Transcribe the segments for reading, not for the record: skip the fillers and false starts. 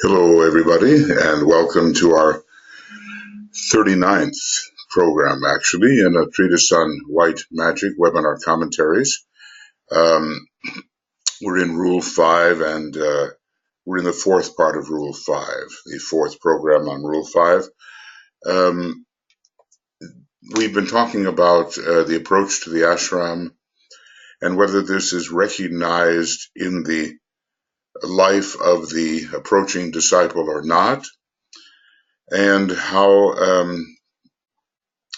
Hello, everybody, and welcome to our 39th program, actually, in a Treatise on White Magic webinar commentaries. Um, we're in Rule 5, and we're in the fourth part of Rule 5, the fourth program on Rule 5. We've been talking about the approach to the ashram and whether this is recognized in the life of the approaching disciple or not, and how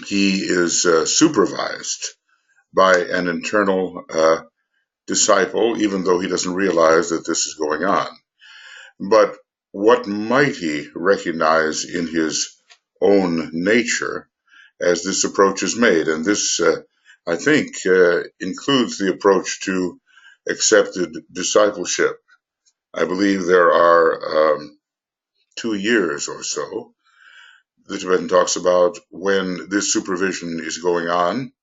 he is supervised by an internal disciple, even though he doesn't realize that this is going on. But what might he recognize in his own nature as this approach is made? And this, I think, includes the approach to accepted discipleship. I believe there are 2 years or so the Tibetan talks about when this supervision is going on.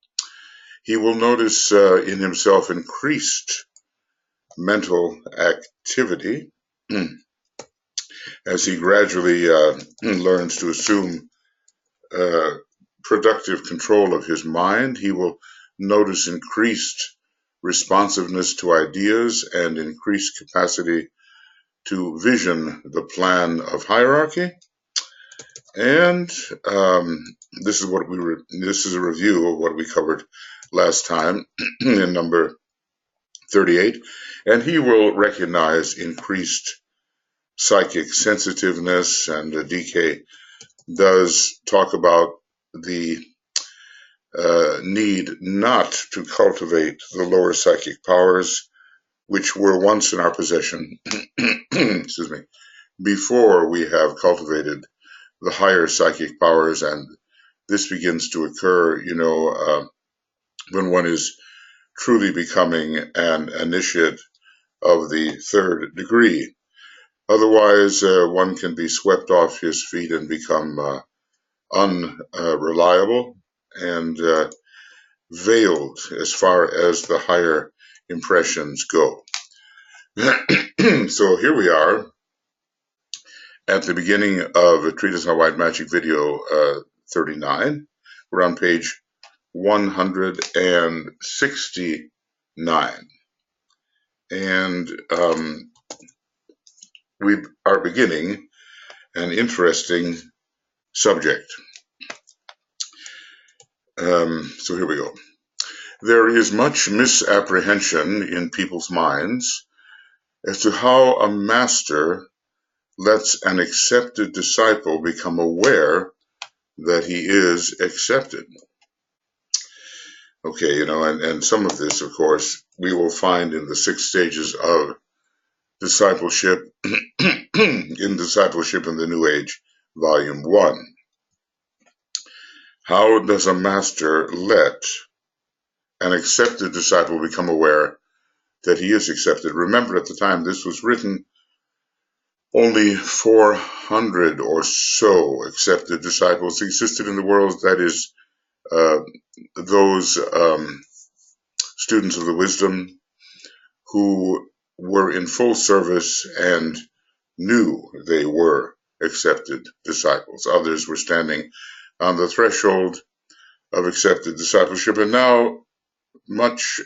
He will notice in himself increased mental activity as he gradually learns to assume productive control of his mind. He will notice increased responsiveness to ideas and increased capacity to vision the plan of hierarchy. And this is a review of what we covered last time in number 38, and he will recognize increased psychic sensitiveness, and DK does talk about the need not to cultivate the lower psychic powers which were once in our possession excuse me, before we have cultivated the higher psychic powers, and this begins to occur, when one is truly becoming an initiate of the third degree. Otherwise, one can be swept off his feet and become unreliable and veiled as far as the higher impressions go. So here we are at the beginning of a Treatise on White Magic video 39. We're on page 169. And we are beginning an interesting subject. So here we go. There is much misapprehension in people's minds as to how a master lets an accepted disciple become aware that he is accepted. Okay, and some of this, of course, we will find in the 6 stages of discipleship, in Discipleship in the New Age, Volume 1. How does a master let an accepted disciple become aware that he is accepted? Remember, at the time this was written, only 400 or so accepted disciples existed in the world. That is, those students of the wisdom who were in full service and knew they were accepted disciples. Others were standing on the threshold of accepted discipleship, and now much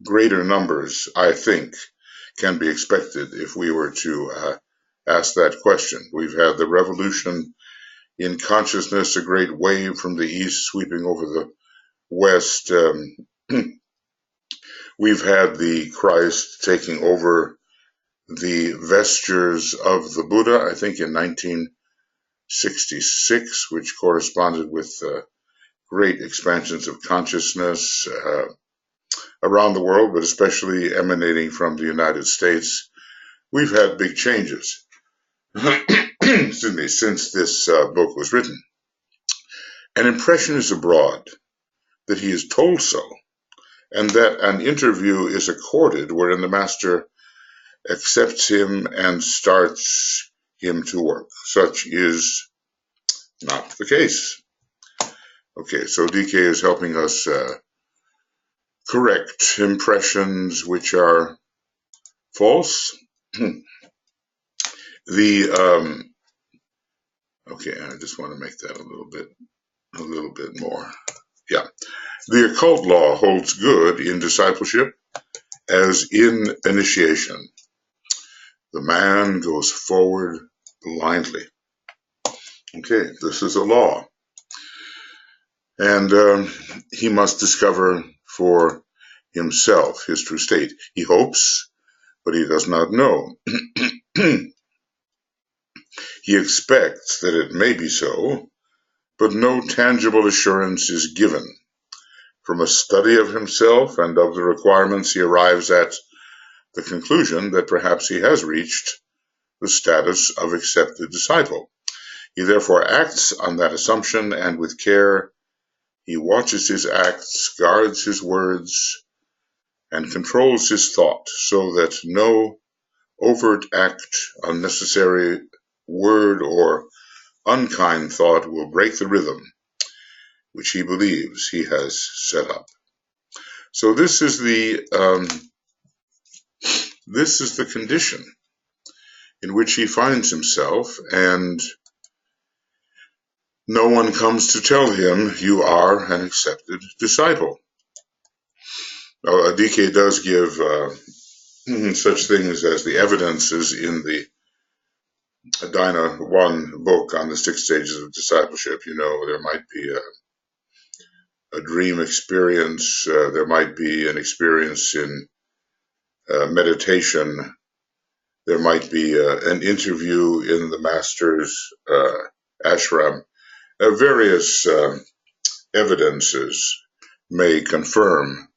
greater numbers, I think, can be expected if we were to ask that question. We've had the revolution in consciousness, a great wave from the east sweeping over the west. We've had the Christ taking over the vestures of the Buddha, I think in 1966, which corresponded with great expansions of consciousness around the world, but especially emanating from the United States. We've had big changes excuse me, since this book was written. An impression is abroad that he is told so, and that an interview is accorded wherein the master accepts him and starts him to work. Such is not the case. Okay, so DK is helping us correct impressions which are false. The okay, I just want to make that a little bit more. Yeah, the occult law holds good in discipleship as in initiation. The man goes forward blindly. Okay, this is a law, and he must discover for himself his true state. He hopes, but he does not know. He expects that it may be so, but no tangible assurance is given. From a study of himself and of the requirements, he arrives at the conclusion that perhaps he has reached the status of accepted disciple. He therefore acts on that assumption, and with care he watches his acts, guards his words, and controls his thought so that no overt act, unnecessary word, or unkind thought will break the rhythm which he believes he has set up. So this is the condition in which he finds himself, and no one comes to tell him you are an accepted disciple. Now, DK does give such things as the evidences in the Adina 1 book on the 6 stages of discipleship. You know, there might be a dream experience, there might be an experience in meditation, there might be an interview in the master's ashram. Various evidences may confirm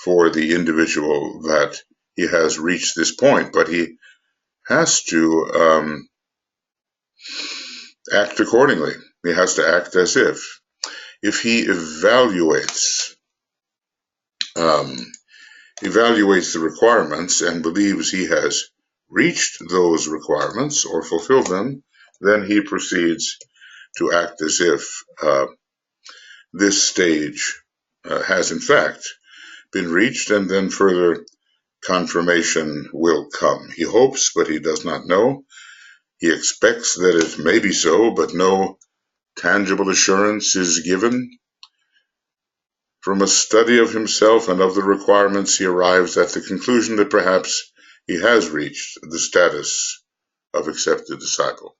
for the individual that he has reached this point, but he has to act accordingly. He has to act as if. If he evaluates the requirements and believes he has reached those requirements or fulfilled them, then he proceeds to act as if this stage has in fact been reached, and then further confirmation will come. He hopes, but he does not know. He expects that it may be so, but no tangible assurance is given. From a study of himself and of the requirements, he arrives at the conclusion that perhaps he has reached the status of accepted disciple.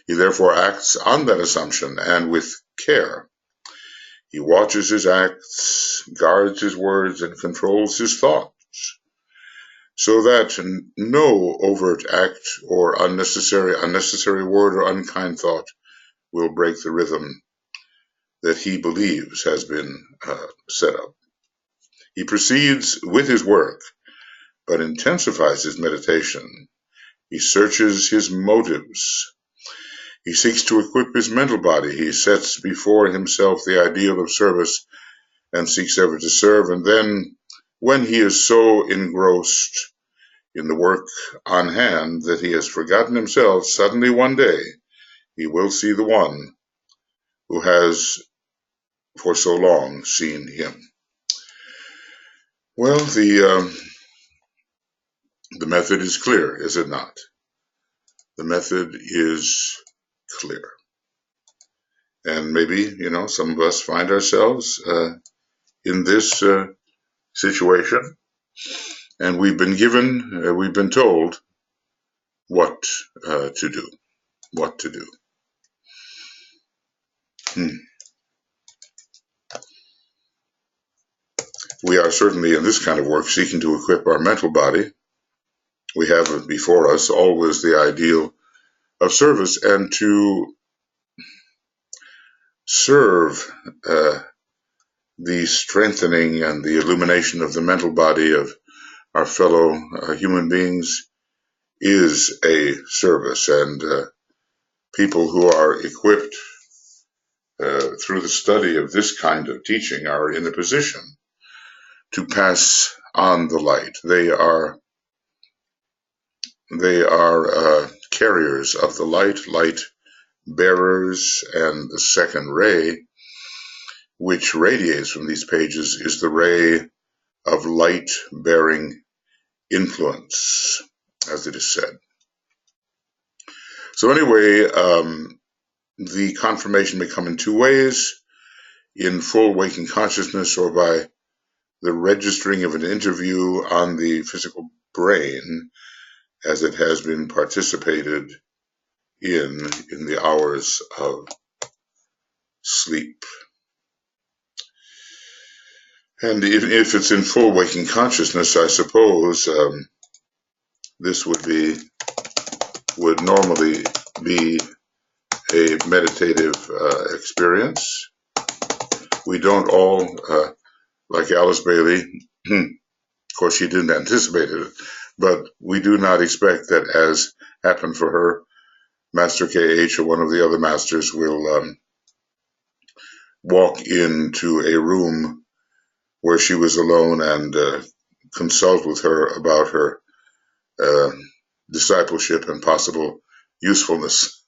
He therefore acts on that assumption, and with care. He watches his acts, guards his words, and controls his thoughts, so that no overt act or unnecessary word or unkind thought will break the rhythm that he believes has been set up. He proceeds with his work, but intensifies his meditation. He searches his motives. He seeks to equip his mental body. He sets before himself the ideal of service and seeks ever to serve. And then, when he is so engrossed in the work on hand that he has forgotten himself, suddenly one day he will see the one who has for so long seen him. Well, the method is clear, is it not? The method is clear. And maybe, some of us find ourselves in this situation, and we've been told what to do. What to do. We are certainly in this kind of work seeking to equip our mental body. We have before us always the ideal of service, and to serve the strengthening and the illumination of the mental body of our fellow human beings is a service, and people who are equipped through the study of this kind of teaching are in a position to pass on the light. They are carriers of the light bearers, and the second ray which radiates from these pages is the ray of light-bearing influence, as it is said. So anyway, the confirmation may come in two ways: in full waking consciousness, or by the registering of an interview on the physical brain as it has been participated in the hours of sleep. And if it's in full waking consciousness, I suppose this would normally be a meditative experience. We don't all, like Alice Bailey, of course she didn't anticipate it, but we do not expect that, as happened for her, Master KH or one of the other masters will walk into a room where she was alone and consult with her about her discipleship and possible usefulness.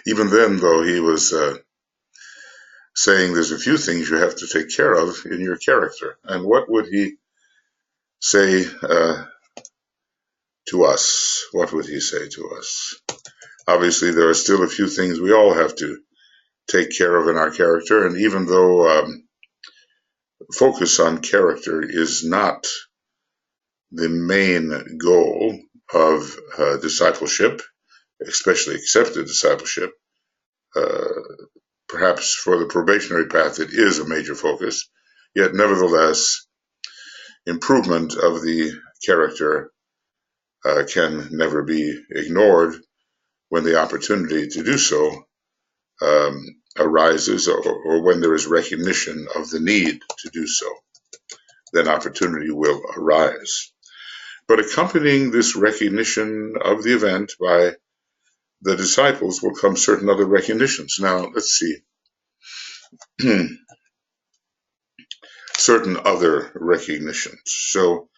Even then, though, he was saying there's a few things you have to take care of in your character. And what would he say to us? What would he say to us? Obviously, there are still a few things we all have to take care of in our character. And even though focus on character is not the main goal of discipleship, especially accepted discipleship, perhaps for the probationary path it is a major focus, yet nevertheless, improvement of the character can never be ignored when the opportunity to do so arises, or when there is recognition of the need to do so, then opportunity will arise. But accompanying this recognition of the event by the disciples will come certain other recognitions. Now, let's see. Certain other recognitions. So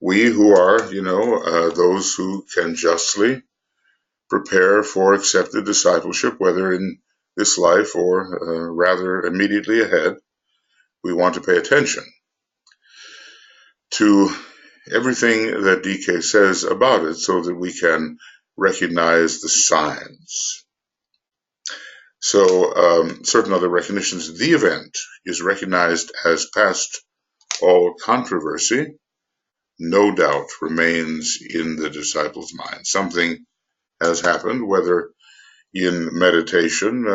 we who are, those who can justly prepare for accepted discipleship, whether in this life or rather immediately ahead, we want to pay attention to everything that DK says about it so that we can recognize the signs. So certain other recognitions. The event is recognized as past all controversy. No doubt remains in the disciple's mind. Something has happened, whether in meditation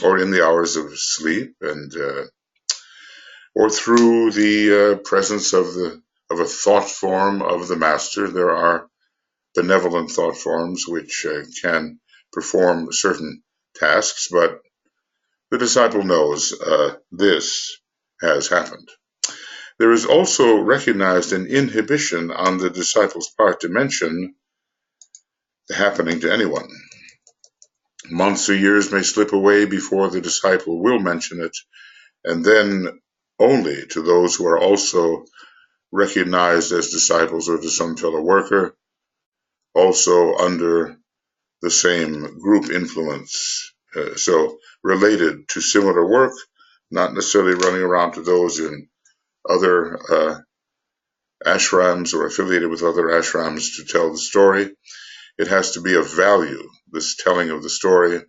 or in the hours of sleep, and or through the presence of a thought form of the master. There are benevolent thought forms which can perform certain tasks, but the disciple knows this has happened. There is also recognized an inhibition on the disciple's part to mention the happening to anyone. Months or years may slip away before the disciple will mention it, and then only to those who are also recognized as disciples or to some fellow worker, also under the same group influence. So related to similar work, not necessarily running around to those in other ashrams or affiliated with other ashrams to tell the story. It has to be of value. This telling of the story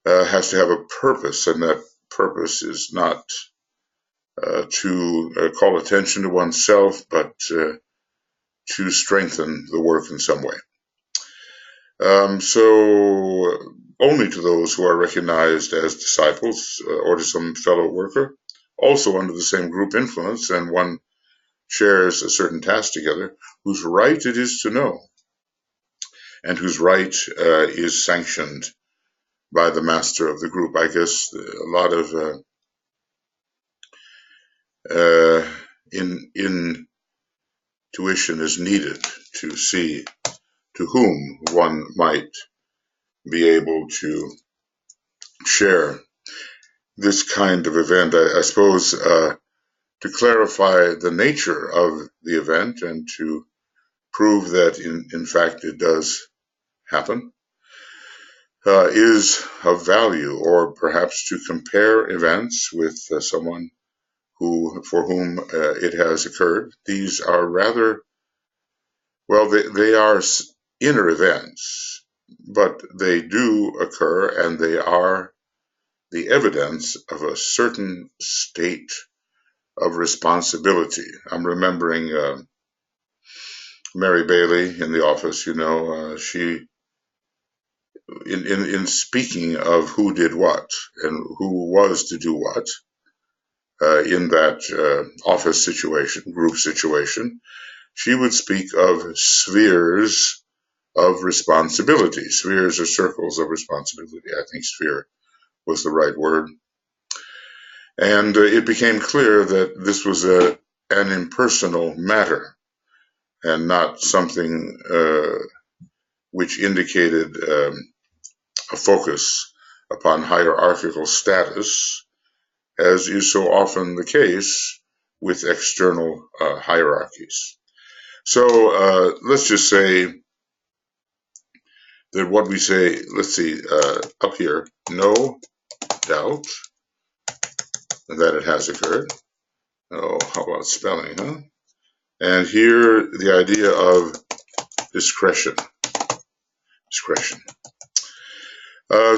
has to have a purpose, and that purpose is not to call attention to oneself, but to strengthen the work in some way. So only to those who are recognized as disciples or to some fellow worker, also under the same group influence, and one shares a certain task together, whose right it is to know, and whose right is sanctioned by the master of the group. I guess a lot of intuition is needed to see to whom one might be able to share this kind of event. I suppose to clarify the nature of the event and to prove that in fact it does happen is of value, or perhaps to compare events with someone for whom it has occurred. These are rather, well, they are inner events, but they do occur, and they are the evidence of a certain state of responsibility. I'm remembering Mary Bailey in the office. She, in speaking of who did what and who was to do what in that office situation, group situation, she would speak of spheres of responsibility. Spheres or circles of responsibility. I think sphere was the right word. And it became clear that this was an impersonal matter and not something which indicated a focus upon hierarchical status, as is so often the case with external hierarchies. So let's just say that what we say, let's see, up here, no doubt that it has occurred. Oh, how about spelling, huh? And here, the idea of discretion.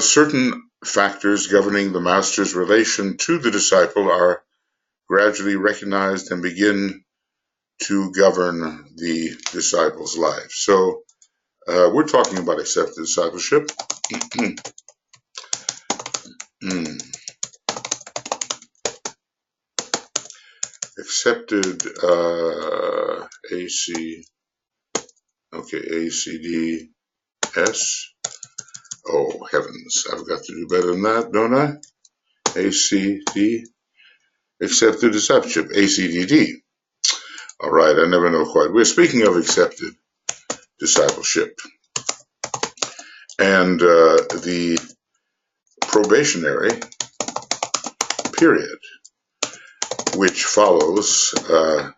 Certain factors governing the master's relation to the disciple are gradually recognized and begin to govern the disciple's life. So we're talking about accepted discipleship. Accepted ACDS. Oh, heavens, I've got to do better than that, don't I? ACD, accepted discipleship, ACDD. All right, I never know quite. We're speaking of accepted discipleship. And the probationary period, which follows,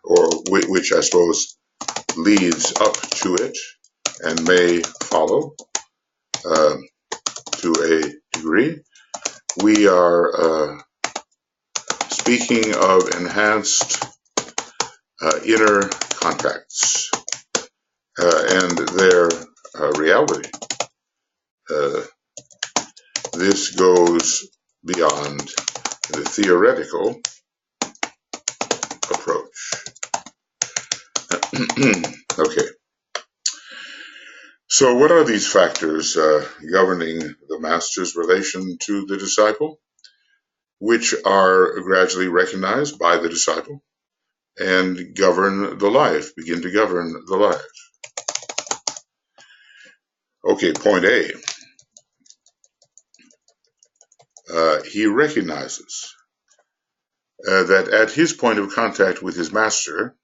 or which I suppose leads up to it and may follow to a degree. We are speaking of enhanced inner contacts and their reality. This goes beyond the theoretical approach. Okay. So what are these factors governing the master's relation to the disciple, which are gradually recognized by the disciple and begin to govern the life? Okay, point A. He recognizes that at his point of contact with his master,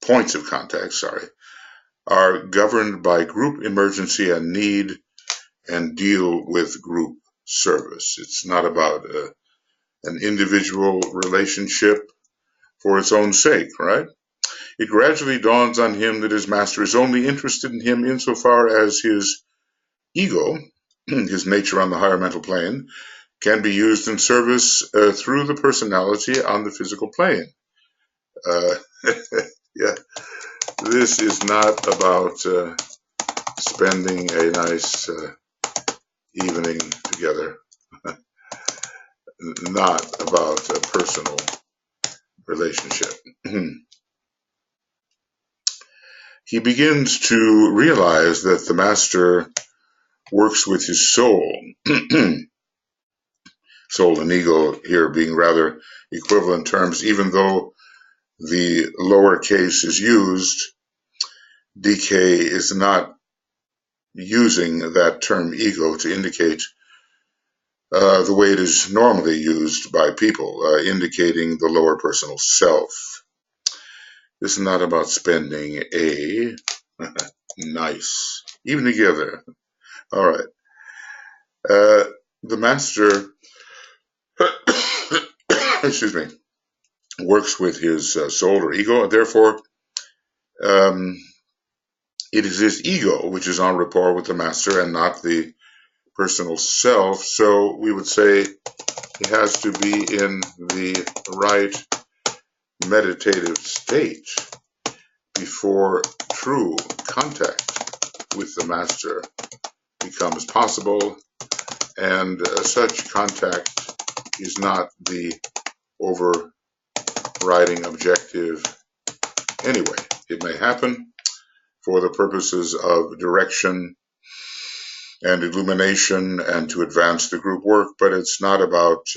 points of contact, are governed by group emergency and need and deal with group service. It's not about an individual relationship for its own sake, right? It gradually dawns on him that his master is only interested in him insofar as his ego, his nature on the higher mental plane, can be used in service through the personality on the physical plane. Yeah, this is not about spending a nice evening together, not about a personal relationship. He begins to realize that the master works with his soul. Soul and ego here being rather equivalent terms, even though the lower case is used, DK is not using that term ego to indicate the way it is normally used by people, indicating the lower personal self. This is not about spending a nice evening together. All right. The master, excuse me, works with his soul or ego, and therefore it is his ego which is en rapport with the master and not the personal self. So we would say it has to be in the right meditative state before true contact with the master becomes possible, and such contact is not the overriding objective anyway. It may happen for the purposes of direction and illumination and to advance the group work, but it's not about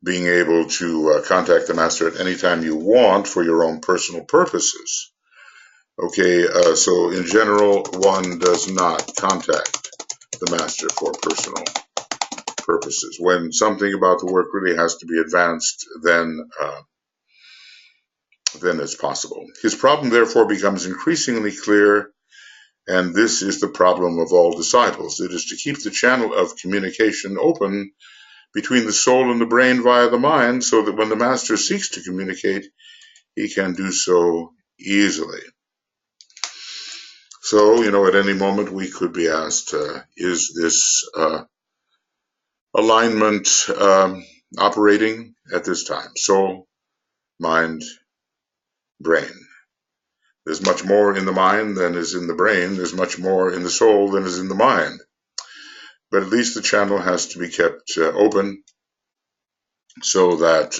being able to contact the master at any time you want for your own personal purposes. Okay, so in general, one does not contact the master for personal purposes. When something about the work really has to be advanced, then it's possible. His problem, therefore, becomes increasingly clear, and this is the problem of all disciples. It is to keep the channel of communication open between the soul and the brain via the mind, so that when the master seeks to communicate, he can do so easily. So, at any moment we could be asked, is this alignment operating at this time? Soul, mind, brain. There's much more in the mind than is in the brain. There's much more in the soul than is in the mind. But at least the channel has to be kept open so that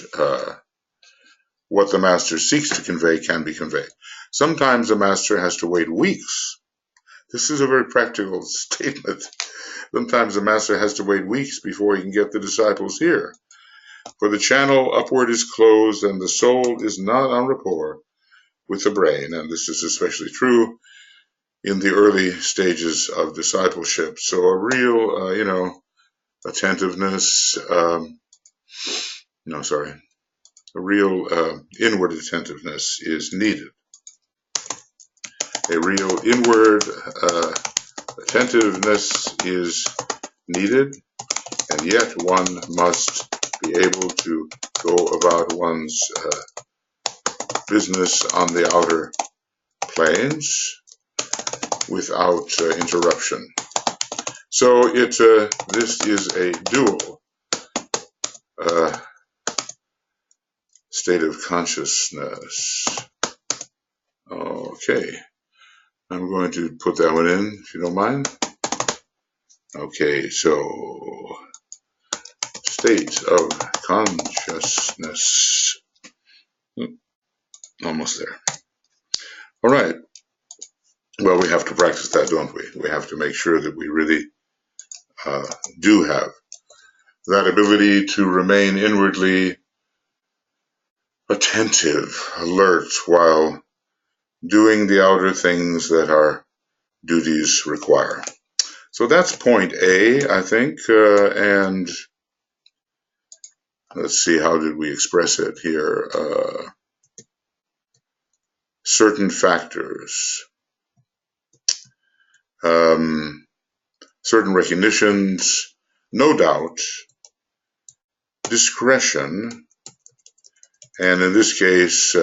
what the master seeks to convey can be conveyed. Sometimes the master has to wait weeks. This is a very practical statement. Sometimes the master has to wait weeks before he can get the disciples here. For the channel upward is closed and the soul is not en rapport with the brain. And this is especially true in the early stages of discipleship. So a real, attentiveness, a real inward attentiveness is needed. A real inward attentiveness is needed, and yet one must be able to go about one's business on the outer planes without interruption. So this is a dual state of consciousness. Okay, I'm going to put that one in, if you don't mind. Okay, so state of consciousness. Almost there. All right. Well, we have to practice that, don't we? We have to make sure that we really do have that ability to remain inwardly attentive, alert, while doing the outer things that our duties require. So that's point A, I think, and let's see, how did we express it here? Certain factors, certain recognitions, no doubt, discretion, and in this case,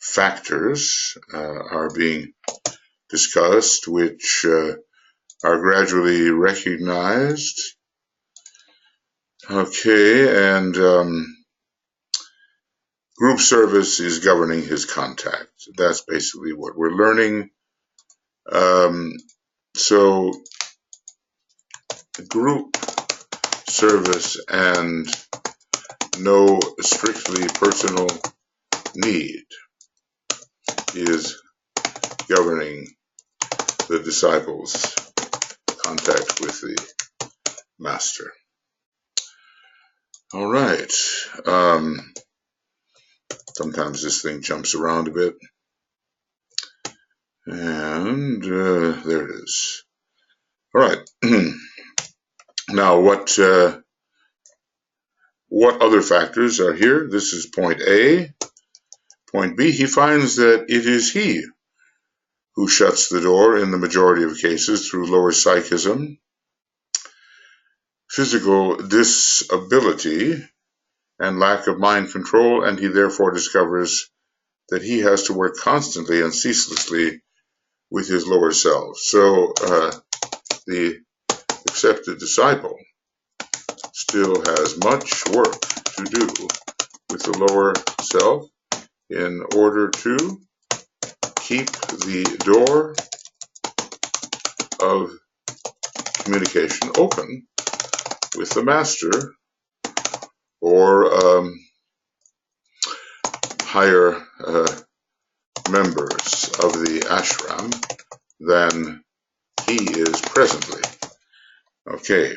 factors are being discussed, which are gradually recognized. Okay, and group service is governing his contact. That's basically what we're learning. So group service and no strictly personal need is governing the disciples' contact with the master. All right. Sometimes this thing jumps around a bit. And there it is. All right. Now, what other factors are here? This is point A. Point B, he finds that it is he who shuts the door in the majority of cases through lower psychism, physical disability, and lack of mind control, and he therefore discovers that he has to work constantly and ceaselessly with his lower self. So the accepted disciple still has much work to do with the lower self in order to keep the door of communication open with the master or higher members of the ashram than he is presently. Okay.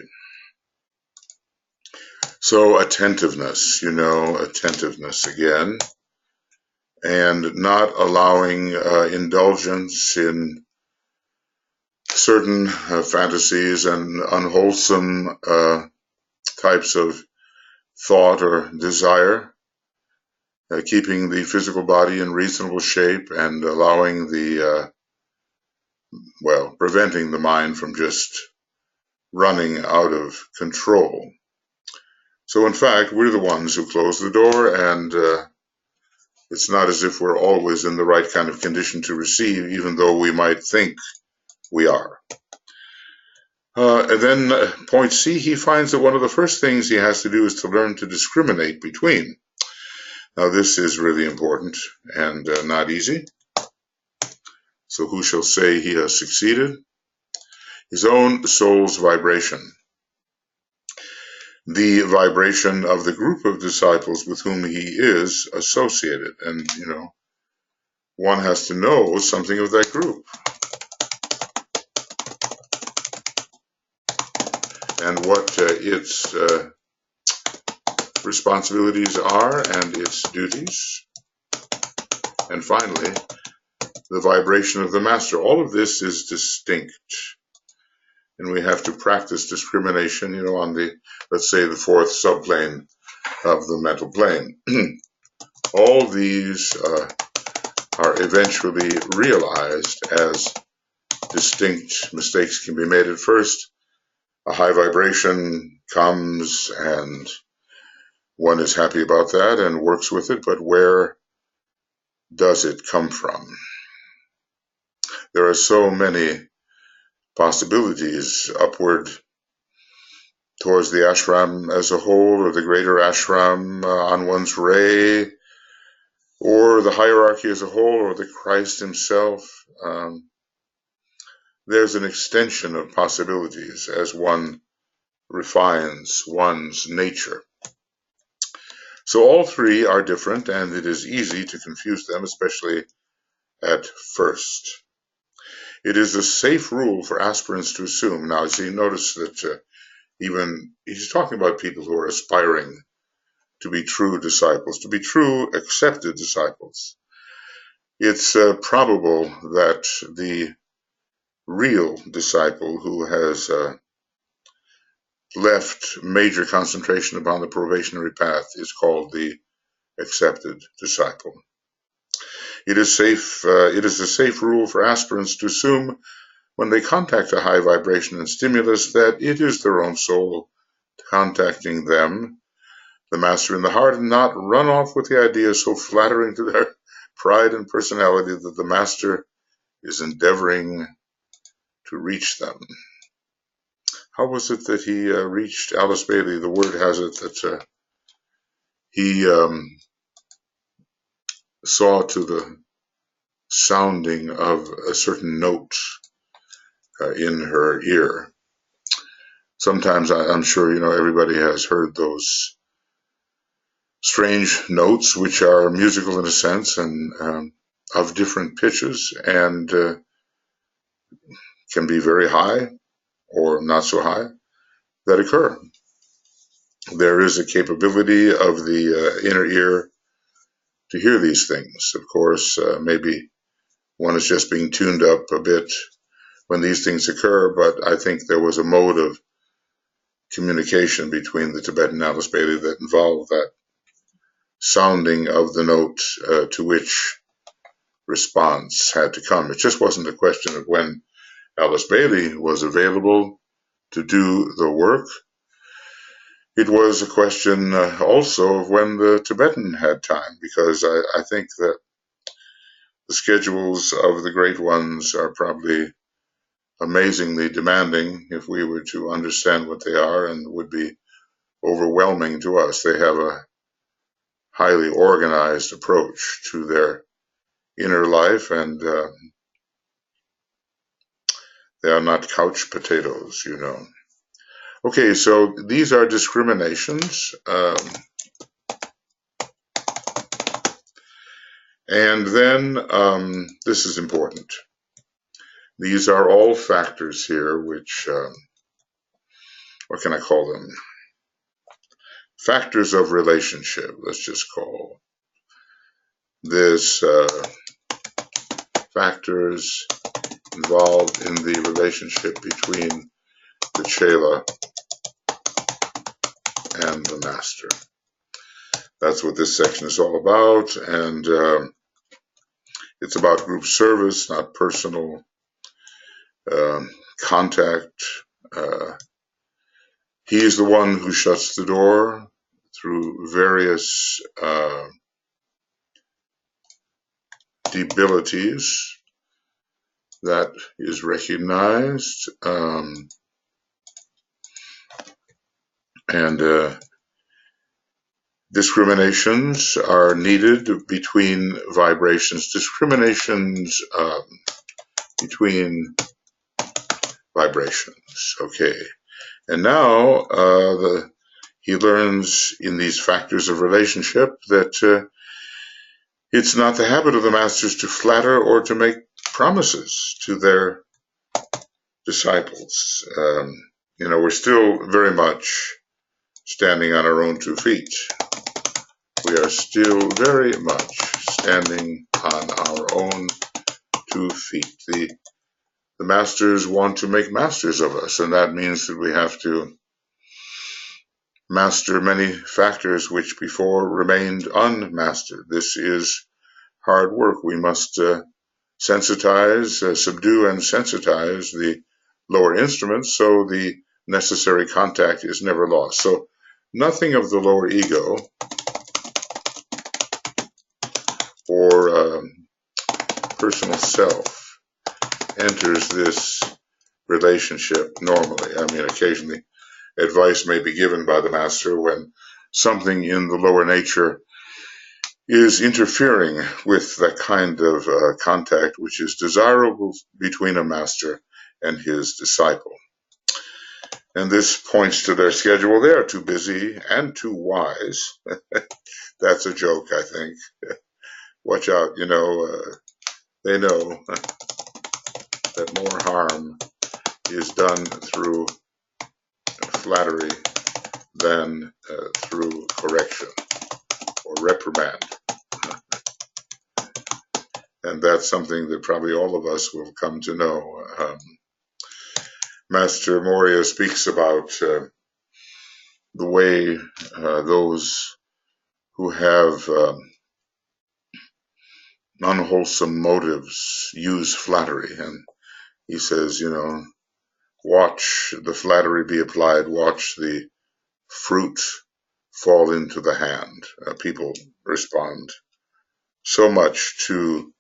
So attentiveness, attentiveness again, and not allowing indulgence in certain fantasies and unwholesome types of thought or desire, keeping the physical body in reasonable shape and allowing preventing the mind from just running out of control. So in fact, we're the ones who close the door, and it's not as if we're always in the right kind of condition to receive, even though we might think we are. And then point C, he finds that one of the first things he has to do is to learn to discriminate between. Now this is really important and not easy. So who shall say he has succeeded? His own soul's vibration. The vibration of the group of disciples with whom he is associated. And, one has to know something of that group. And what its responsibilities are and its duties. And finally, the vibration of the master. All of this is distinct. And we have to practice discrimination, on the, let's say, the fourth subplane of the mental plane. All these are eventually realized as distinct. Mistakes can be made at first. A high vibration comes and one is happy about that and works with it, but where does it come from? There are so many possibilities upward towards the ashram as a whole, or the greater ashram on one's way, or the hierarchy as a whole, or the Christ himself. There's an extension of possibilities as one refines one's nature. So all three are different, and it is easy to confuse them, especially at first. It is a safe rule for aspirants to assume. Now, as you notice that even he's talking about people who are aspiring to be true disciples, to be true accepted disciples. It's probable that the real disciple who has left major concentration upon the probationary path is called the accepted disciple. It is a safe rule for aspirants to assume when they contact a high vibration and stimulus that it is their own soul contacting them, the master in the heart, and not run off with the idea so flattering to their pride and personality that the master is endeavoring to reach them. How was it that he reached Alice Bailey? The word has it that he saw to the sounding of a certain note in her ear. Sometimes I'm sure everybody has heard those strange notes, which are musical in a sense and of different pitches, and can be very high or not so high, that occur. There is a capability of the inner ear to hear these things. Of course, maybe one is just being tuned up a bit when these things occur, but I think there was a mode of communication between the Tibetan Alice Bailey that involved that sounding of the note to which response had to come. It just wasn't a question of when Alice Bailey was available to do the work. It was a question also of when the Tibetan had time, because I think that the schedules of the great ones are probably amazingly demanding if we were to understand what they are, and would be overwhelming to us. They have a highly organized approach to their inner life, and they are not couch potatoes, you know. Okay, so these are discriminations, and then this is important. These are all factors here which, what can I call them? Factors of relationship, let's just call this factors involved in the relationship between the chela and the master. That's what this section is all about, and it's about group service, not personal contact. He is the one who shuts the door through various debilities. That is recognized, and discriminations are needed between vibrations. Discriminations between vibrations. Okay, and now he learns in these factors of relationship that it's not the habit of the masters to flatter or to make promises to their disciples. You know, we're still very much standing on our own 2 feet. We are still very much standing on our own 2 feet. The masters want to make masters of us, and that means that we have to master many factors which before remained unmastered. This is hard work. We must sensitize, subdue and sensitize the lower instruments so the necessary contact is never lost. So nothing of the lower ego or personal self enters this relationship normally. I mean, occasionally advice may be given by the master when something in the lower nature is interfering with that kind of contact which is desirable between a master and his disciple. And this points to their schedule. They are too busy and too wise. That's a joke, I think. Watch out, you know, they know that more harm is done through flattery than through correction or reprimand. And that's something that probably all of us will come to know. Master Moria speaks about the way those who have unwholesome motives use flattery. And he says, you know, watch the flattery be applied, watch the fruit fall into the hand. People respond so much to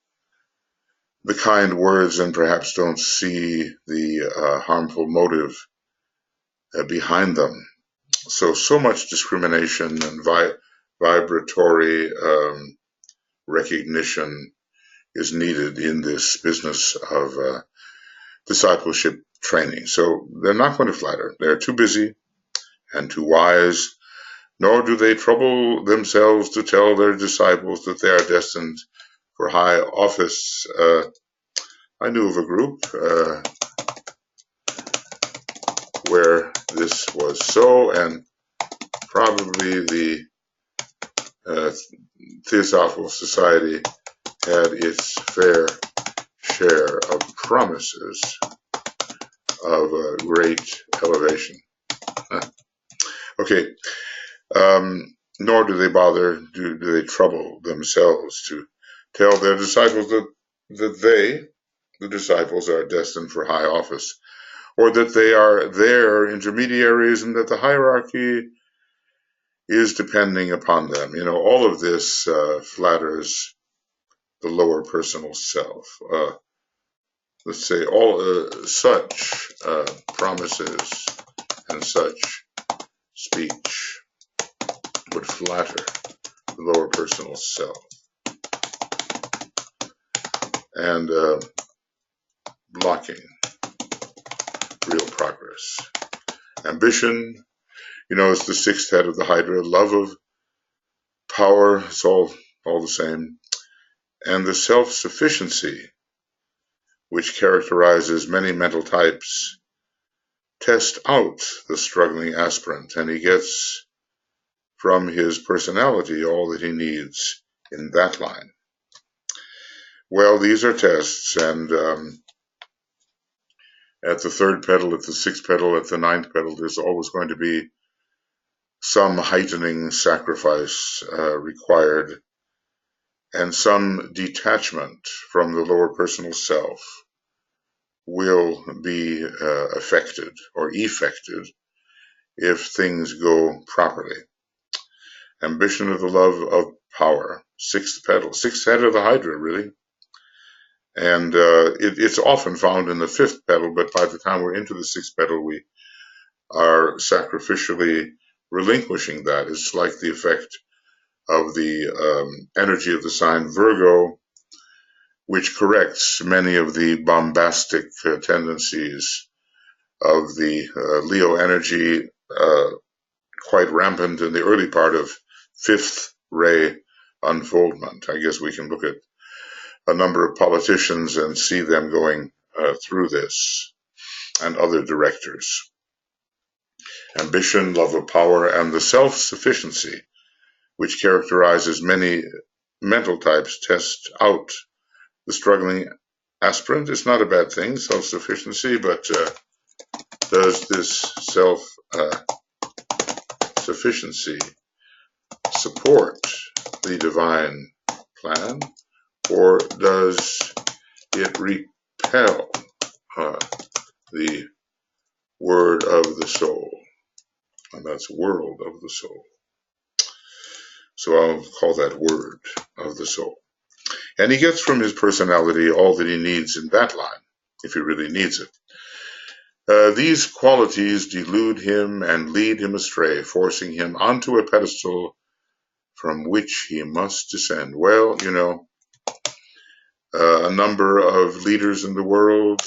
the kind words and perhaps don't see the harmful motive behind them. So much discrimination and vibratory recognition is needed in this business of discipleship training. So they're not going to flatter. They're too busy and too wise, nor do they trouble themselves to tell their disciples that they are destined for high office. I knew of a group where this was so, and probably the Theosophical Society had its fair share of promises of great elevation. Okay, nor do they bother, do they trouble themselves to tell their disciples that they, the disciples, are destined for high office, or that they are their intermediaries and that the hierarchy is depending upon them. You know, all of this flatters the lower personal self. Let's say all such promises and such speech would flatter lower personal self, and blocking real progress. Ambition, is the sixth head of the Hydra. Love of power, it's all the same. And the self-sufficiency, which characterizes many mental types, test out the struggling aspirant, and he gets from his personality all that he needs in that line. Well, these are tests, and at the third pedal, at the sixth pedal, at the ninth pedal, there's always going to be some heightening sacrifice required, and some detachment from the lower personal self will be affected or effected if things go properly. Ambition of the love of power, sixth pedal, sixth head of the Hydra, really. And it's often found in the fifth pedal, but by the time we're into the sixth pedal, we are sacrificially relinquishing that. It's like the effect of the energy of the sign Virgo, which corrects many of the bombastic tendencies of the Leo energy, quite rampant in the early part of fifth ray unfoldment. I guess we can look at a number of politicians and see them going through this, and other directors. Ambition, love of power, and the self-sufficiency, which characterizes many mental types, test out the struggling aspirant. It's not a bad thing, self-sufficiency, but does this self-sufficiency support the divine plan, or does it repel the word of the soul? And that's world of the soul. So I'll call that word of the soul. And he gets from his personality all that he needs in that line, if he really needs it. These qualities delude him and lead him astray, forcing him onto a pedestal from which he must descend. Well, a number of leaders in the world,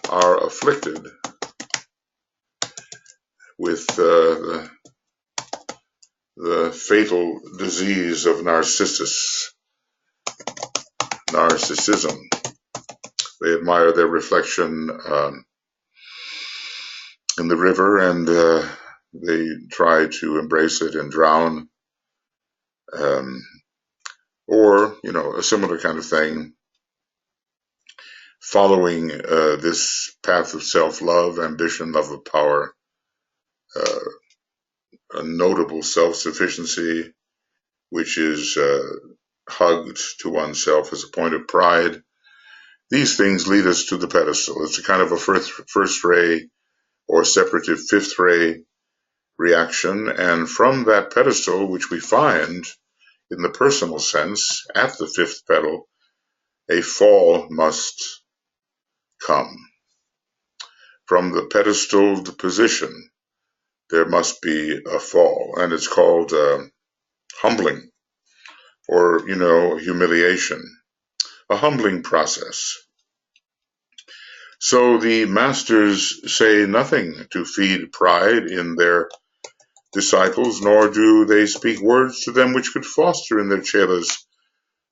are afflicted with the fatal disease of narcissism. They admire their reflection in the river, and they try to embrace it and drown, or a similar kind of thing, following this path of self-love, ambition, love of power, a notable self-sufficiency, which is hugged to oneself as a point of pride. These things lead us to the pedestal. It's a kind of a first ray or separative fifth ray reaction, and from that pedestal, which we find in the personal sense at the fifth pedal, a fall must come. From the pedestaled position, there must be a fall, and it's called humbling, or humiliation, a humbling process. So the masters say nothing to feed pride in their disciples, nor do they speak words to them which could foster in their chelas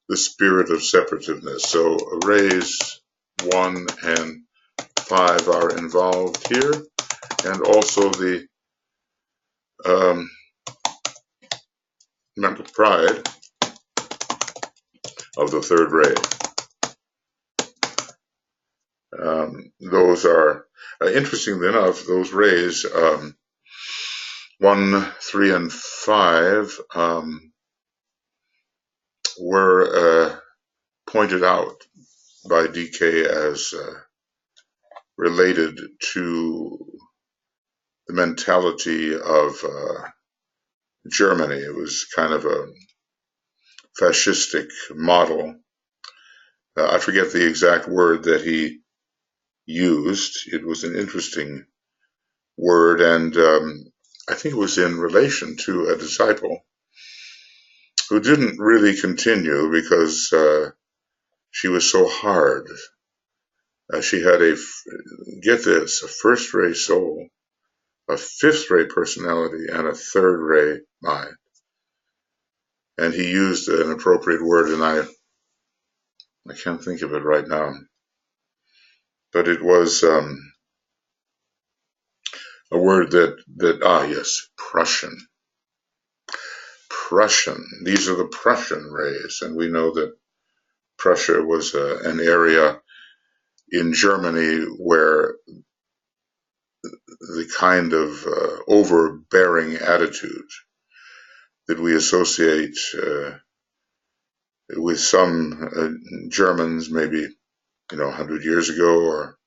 the spirit of separativeness. So rays 1 and 5 are involved here, and also the mental pride of the third ray. Those are, interestingly enough, those rays, 1, 3, and 5, were pointed out by DK as related to the mentality of Germany. It was kind of a fascistic model. I forget the exact word that he used. It was an interesting word, and I think it was in relation to a disciple who didn't really continue because she was so hard. She had get this, a first-rate soul, a fifth-rate personality, and a third-rate mind. And he used an appropriate word, and I can't think of it right now, but it was a word yes, Prussian. Prussian. These are the Prussian rays, and we know that Prussia was an area in Germany where the kind of overbearing attitude that we associate with some Germans, maybe 100 years ago or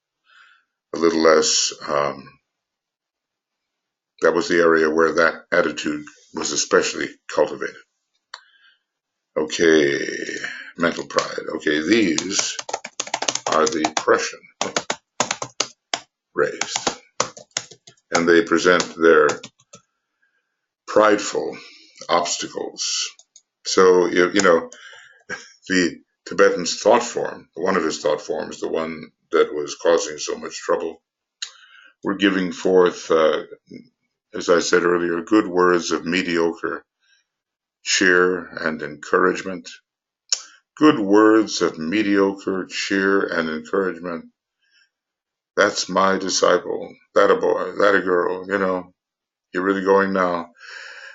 a little less. That was the area where that attitude was especially cultivated. Okay, mental pride. Okay, these are the Prussian rays, and they present their prideful obstacles. So, the Tibetan's thought form, one of his thought forms, the one that was causing so much trouble, were giving forth, as I said earlier, good words of mediocre cheer and encouragement. Good words of mediocre cheer and encouragement. That's my disciple. That a boy, that a girl, you're really going now.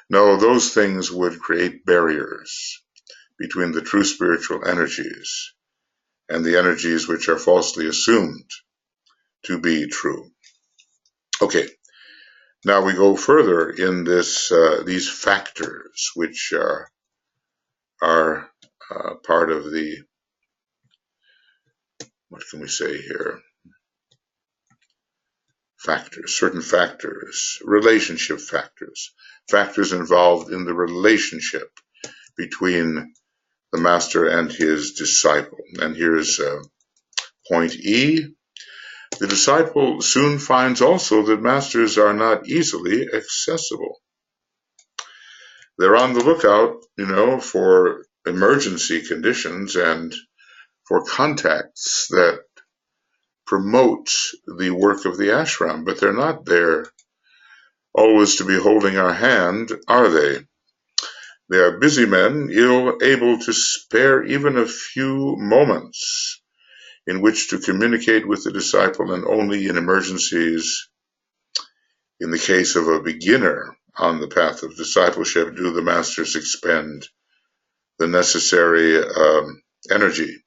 No, those things would create barriers between the true spiritual energies and the energies which are falsely assumed to be true. Okay, now we go further in these factors which are part of the, what can we say here? Factors, certain factors, relationship factors, factors involved in the relationship between the master and his disciple. And here's point E. The disciple soon finds also that masters are not easily accessible. They're on the lookout, for emergency conditions and for contacts that promote the work of the ashram, but they're not there always to be holding our hand, are they? They are busy men, ill able to spare even a few moments in which to communicate with the disciple, and only in emergencies, in the case of a beginner on the path of discipleship, do the masters expend the necessary energy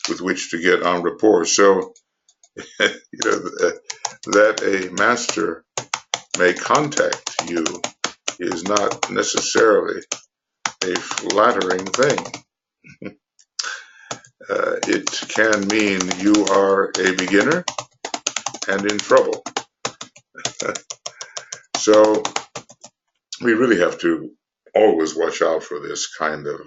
with which to get en rapport. So, that a master may contact you is not necessarily a flattering thing. It can mean you are a beginner and in trouble. So we really have to always watch out for this kind of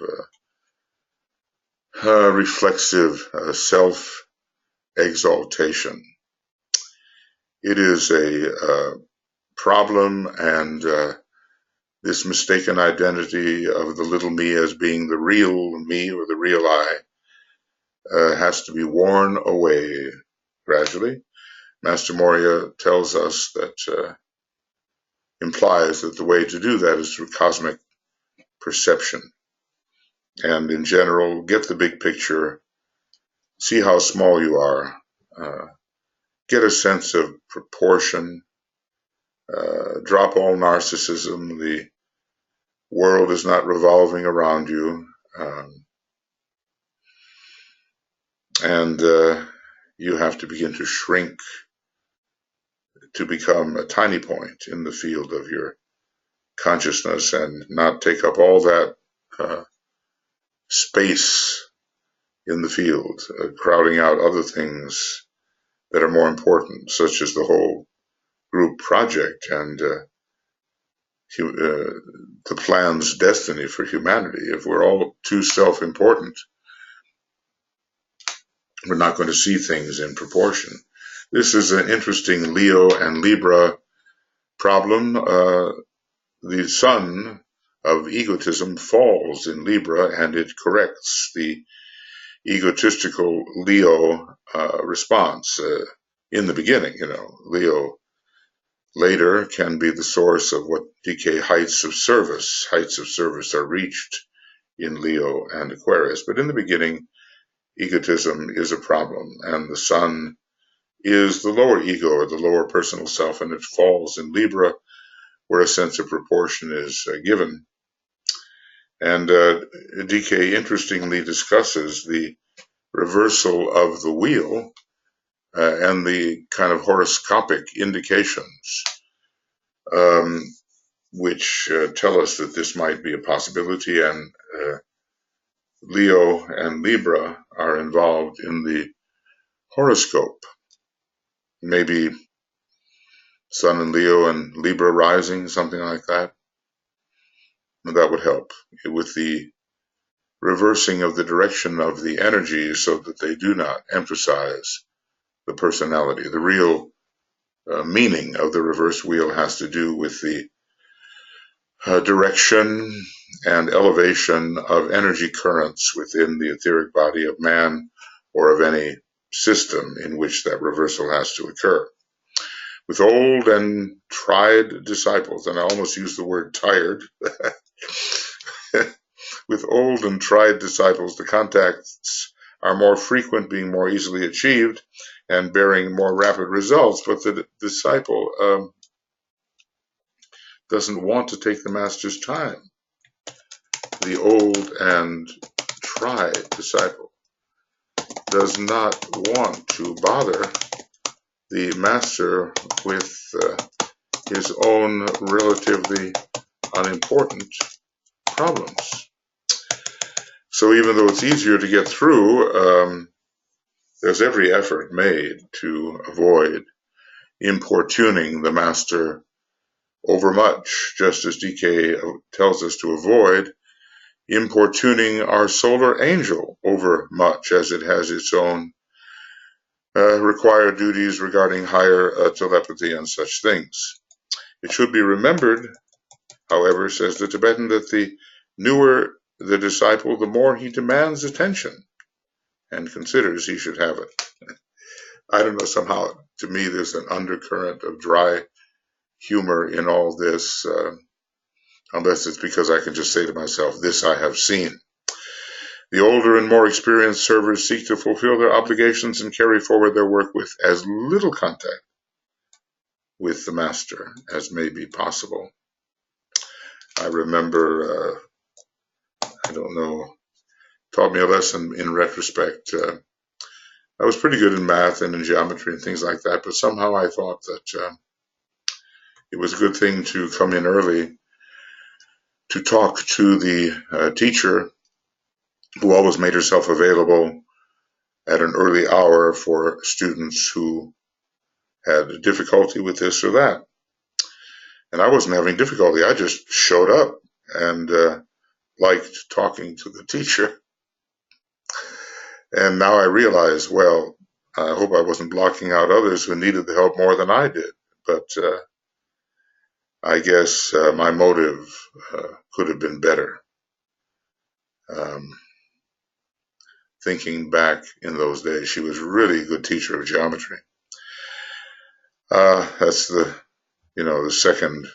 reflexive self-exaltation. It is a problem, and this mistaken identity of the little me as being the real me or the real I has to be worn away gradually. Master Moria tells us that implies that the way to do that is through cosmic perception. And in general, get the big picture, see how small you are, get a sense of proportion, drop all narcissism. The world is not revolving around you, and you have to begin to shrink to become a tiny point in the field of your consciousness and not take up all that space in the field, crowding out other things that are more important, such as the whole group project and the plan's destiny for humanity. If we're all too self-important, we're not going to see things in proportion. This is an interesting Leo and Libra problem. The sun of egotism falls in Libra, and it corrects the egotistical Leo response. In the beginning, Leo later can be the source of what DK heights of service. Heights of service are reached in Leo and Aquarius, but in the beginning, egotism is a problem, and the sun is the lower ego or the lower personal self, and it falls in Libra, where a sense of proportion is given. And DK interestingly discusses the reversal of the wheel and the kind of horoscopic indications which tell us that this might be a possibility, and Leo and Libra are involved in the horoscope. Maybe Sun in Leo and Libra rising, something like that. And that would help with the reversing of the direction of the energy so that they do not emphasize the personality. The real meaning of the reverse wheel has to do with the direction and elevation of energy currents within the etheric body of man or of any system in which that reversal has to occur. With old and tried disciples, and I almost use the word tired, with old and tried disciples, the contacts are more frequent, being more easily achieved, and bearing more rapid results, but the disciple doesn't want to take the master's time. The old and tried disciple does not want to bother the master with his own relatively unimportant problems. So even though it's easier to get through, there's every effort made to avoid importuning the master overmuch, just as DK tells us to avoid importuning our solar angel overmuch, as it has its own required duties regarding higher telepathy and such things. It should be remembered, however, says the Tibetan, that the newer the disciple, the more he demands attention and considers he should have it. I don't know, somehow, to me, there's an undercurrent of dry humor in all this, unless it's because I can just say to myself, this I have seen. The older and more experienced servers seek to fulfill their obligations and carry forward their work with as little contact with the master as may be possible. I remember, I don't know, taught me a lesson in retrospect. I was pretty good in math and in geometry and things like that, but somehow I thought that it was a good thing to come in early to talk to the teacher, who always made herself available at an early hour for students who had difficulty with this or that. And I wasn't having difficulty. I just showed up and liked talking to the teacher. And now I realize, well, I hope I wasn't blocking out others who needed the help more than I did. But I guess my motive could have been better. Thinking back in those days, she was really a good teacher of geometry. That's the second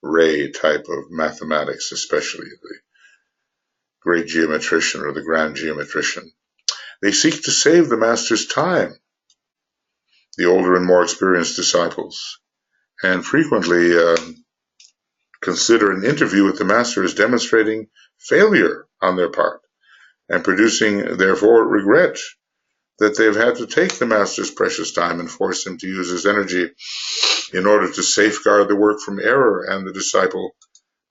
ray type of mathematics, especially the great geometrician or the grand geometrician. They seek to save the master's time, the older and more experienced disciples, and frequently consider an interview with the master as demonstrating failure on their part, and producing, therefore, regret that they've had to take the master's precious time and force him to use his energy in order to safeguard the work from error and the disciple,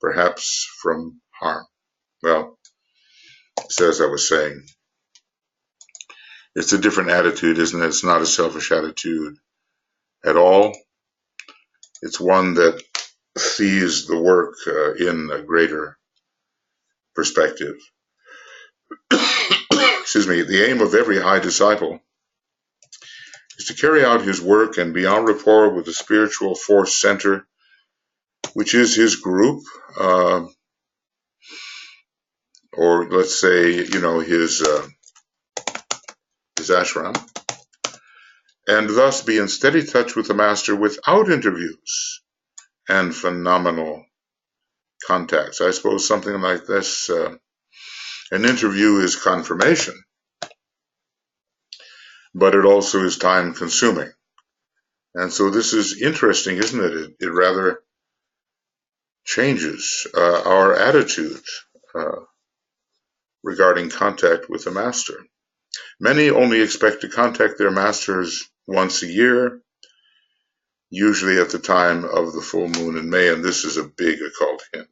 perhaps, from harm. Well, as I was saying, it's a different attitude, isn't it? It's not a selfish attitude at all. It's one that sees the work in a greater perspective. Excuse me. The aim of every high disciple is to carry out his work and be en rapport with the spiritual force center, which is his group, or let's say, his ashram, and thus be in steady touch with the master without interviews and phenomenal contacts. I suppose something like this, an interview is confirmation, but it also is time consuming. And so this is interesting, isn't it? It rather changes our attitude regarding contact with the master. Many only expect to contact their masters once a year, usually at the time of the full moon in May, and this is a big occult hint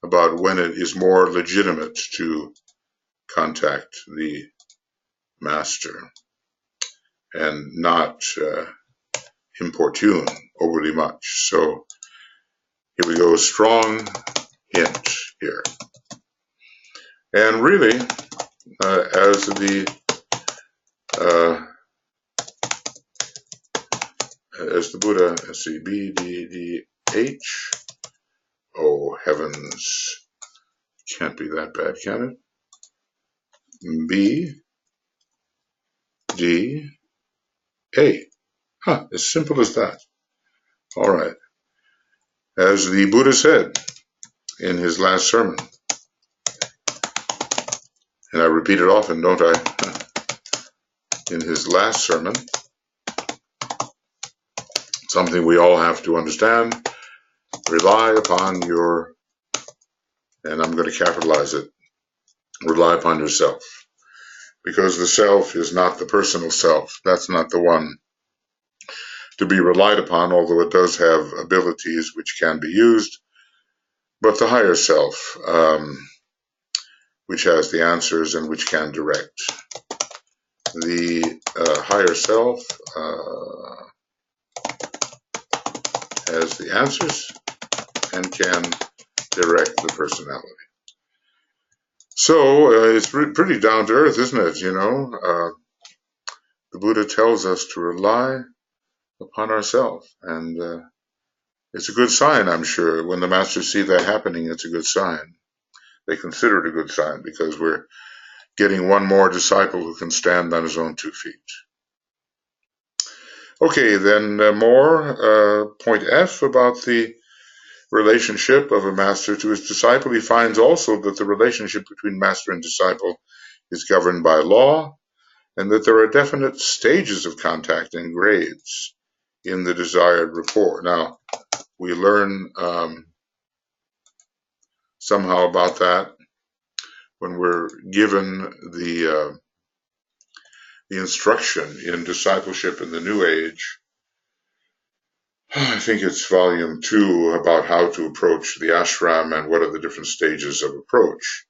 about when it is more legitimate to contact the master and not importune overly much. So here we go, a strong hint here. And really, as the Buddha, let's see, B, D, D, H, oh heavens, can't be that bad, can it? B, D, A. As simple as that. All right. As the Buddha said in his last sermon, and I repeat it often, don't I? In his last sermon, something we all have to understand, rely upon your, and I'm going to capitalize it, rely upon yourself. Because the self is not the personal self. That's not the one to be relied upon, although it does have abilities which can be used. But the higher self, which has the answers and which can direct. The higher self has the answers and can direct the personality. So it's pretty down to earth, isn't it? The Buddha tells us to rely upon ourselves, and it's a good sign, I'm sure. When the masters see that happening, it's a good sign. They consider it a good sign because we're getting one more disciple who can stand on his own 2 feet. Okay, then more point F about the relationship of a master to his disciple. He finds also that the relationship between master and disciple is governed by law, and that there are definite stages of contact and grades in the desired rapport. Now, we learn somehow about that when we're given the instruction in discipleship in the New Age. I think it's volume 2 about how to approach the ashram and what are the different stages of approach.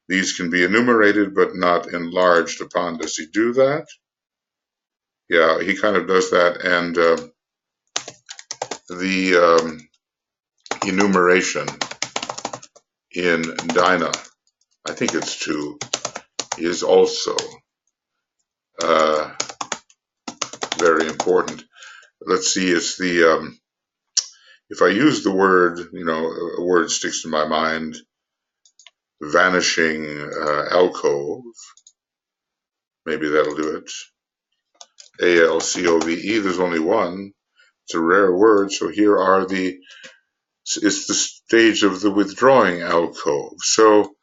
These can be enumerated but not enlarged upon. Does he do that? Yeah, he kind of does that, and the enumeration in Dina, I think it's 2, is also very important. Let's see, it's the, if I use the word, a word sticks in my mind, vanishing alcove, maybe that'll do it. A-L-C-O-V-E, there's only one. It's a rare word, so here are it's the stage of the withdrawing alcove. So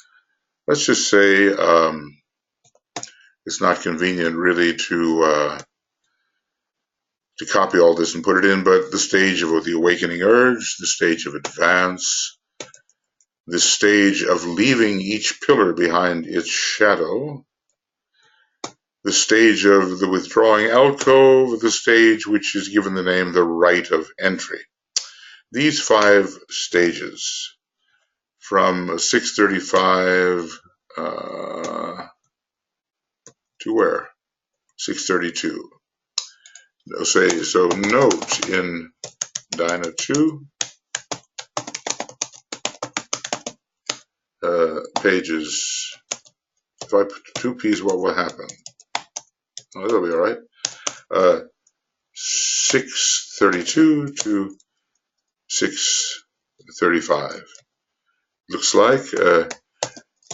let's just say it's not convenient really to copy all this and put it in, but the stage of the awakening urge, the stage of advance, the stage of leaving each pillar behind its shadow, the stage of the withdrawing alcove, the stage which is given the name the rite of entry. These 5 stages, from 635 to where? 632. So note in Dina 2, pages, if I put 2 P's, what will happen? Oh, that'll be all right. 632 to 635. Looks like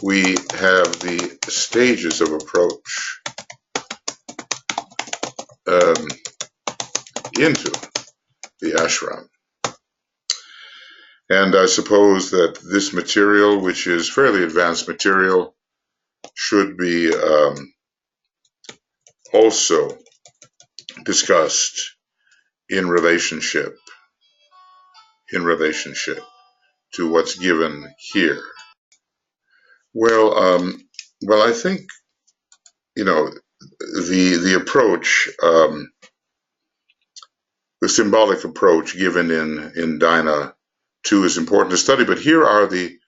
we have the stages of approach into the ashram. And I suppose that this material, which is fairly advanced material, should be also discussed in relationship to what's given here. Well, I think, the approach, the symbolic approach given in Dina 2 is important to study, but here are the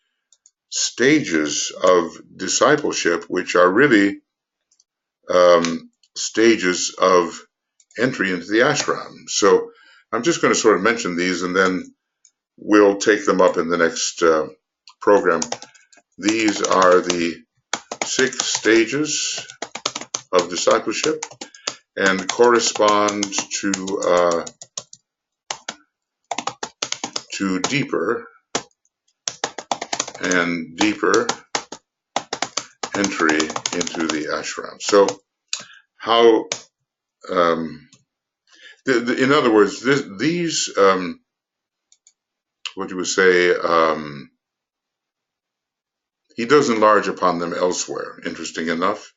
stages of discipleship, which are really stages of entry into the ashram. So I'm just going to sort of mention these, and then we'll take them up in the next program. These are the 6 stages of discipleship and correspond to deeper and deeper entry into the ashram. So how, in other words, these, what you would say, he does enlarge upon them elsewhere, interestingly enough,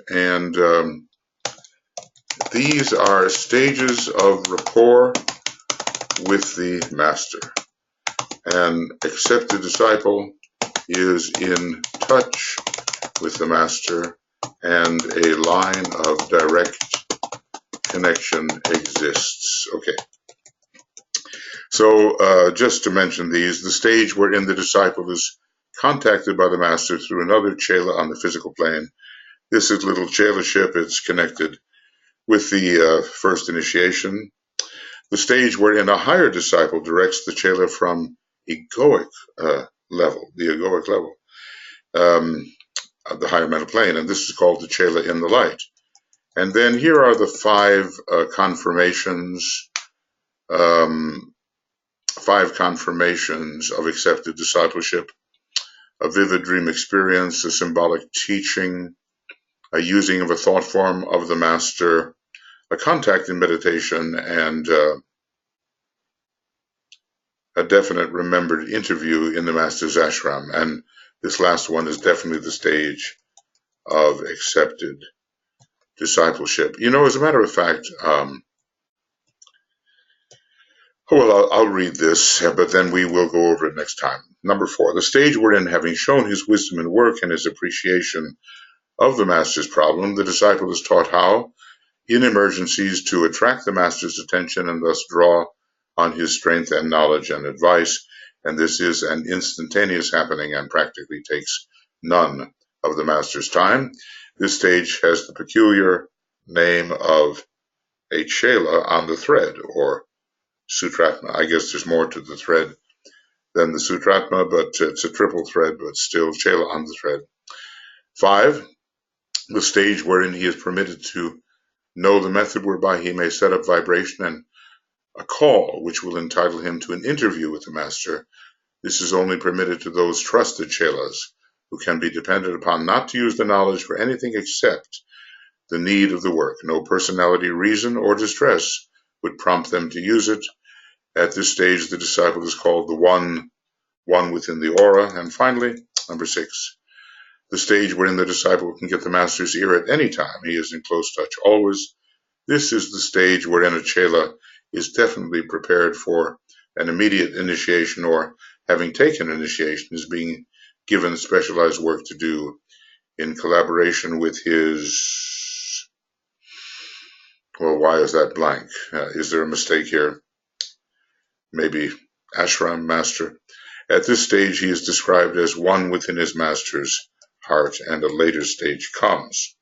and these are stages of rapport with the master. An accepted disciple is in touch with the master, and a line of direct connection exists. Okay. So just to mention these, the stage wherein the disciple is contacted by the master through another chela on the physical plane. This is little chela ship. It's connected with the first initiation. The stage wherein a higher disciple directs the chela from egoic level, the egoic level, of the higher mental plane, and this is called the chela in the light. And then here are the 5 confirmations, 5 confirmations of accepted discipleship: a vivid dream experience, a symbolic teaching, a using of a thought form of the master, a contact in meditation, and a definite remembered interview in the master's ashram. And this last one is definitely the stage of accepted discipleship. As a matter of fact, I'll read this, but then we will go over it next time. Number 4, the stage wherein, having shown his wisdom and work and his appreciation of the master's problem, the disciple is taught how, in emergencies, to attract the master's attention and thus draw on his strength and knowledge and advice. And this is an instantaneous happening and practically takes none of the master's time. This stage has the peculiar name of a chela on the thread, or sutratma. I guess there's more to the thread than the sutratma, but it's a triple thread, but still chela on the thread. 5, the stage wherein he is permitted to know the method whereby he may set up vibration and a call which will entitle him to an interview with the master. This is only permitted to those trusted chelas who can be depended upon not to use the knowledge for anything except the need of the work. No personality, reason, or distress would prompt them to use it. At this stage, the disciple is called the one within the aura. And finally, number 6, the stage wherein the disciple can get the master's ear at any time. He is in close touch always. This is the stage wherein a chela is definitely prepared for an immediate initiation, or having taken initiation is being given specialized work to do in collaboration with his, well, why is that blank? Is there a mistake here? Maybe ashram master. At this stage, he is described as one within his master's heart, and a later stage comes,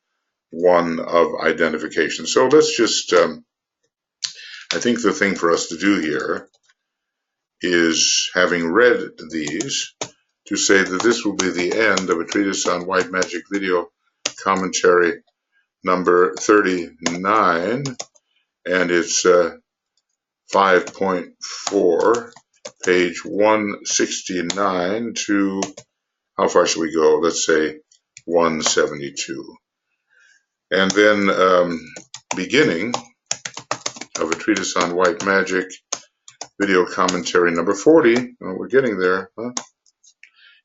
one of identification. So let's just, I think the thing for us to do here is, having read these, to say that this will be the end of a treatise on white magic video commentary number 39, and it's 5.4, page 169 to, how far should we go? Let's say 172. And then beginning of a treatise on white magic, video commentary number 40, well, we're getting there, huh?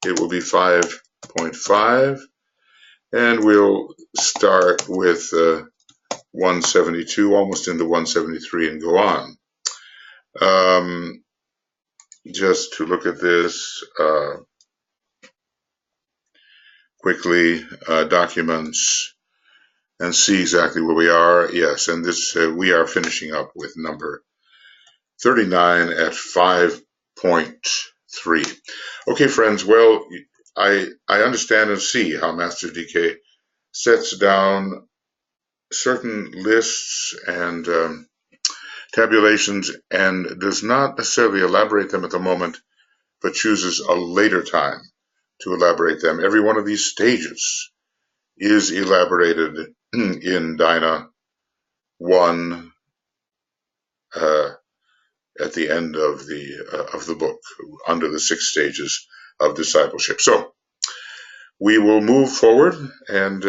It will be 5.5, and we'll start with 172, almost into 173, and go on. Just to look at this quickly, documents, and see exactly where we are. Yes, and this we are finishing up with number 39 at 5.3. Okay, friends, well, I understand and see how Master DK sets down certain lists and tabulations and does not necessarily elaborate them at the moment, but chooses a later time to elaborate them. Every one of these stages is elaborated in Dyna 1 at the end of the book, under the 6 stages of discipleship. So we will move forward and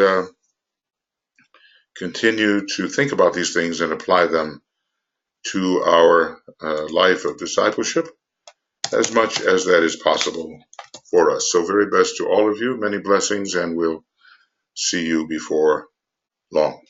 continue to think about these things and apply them to our life of discipleship as much as that is possible for us. So very best to all of you, many blessings, and we'll see you before long.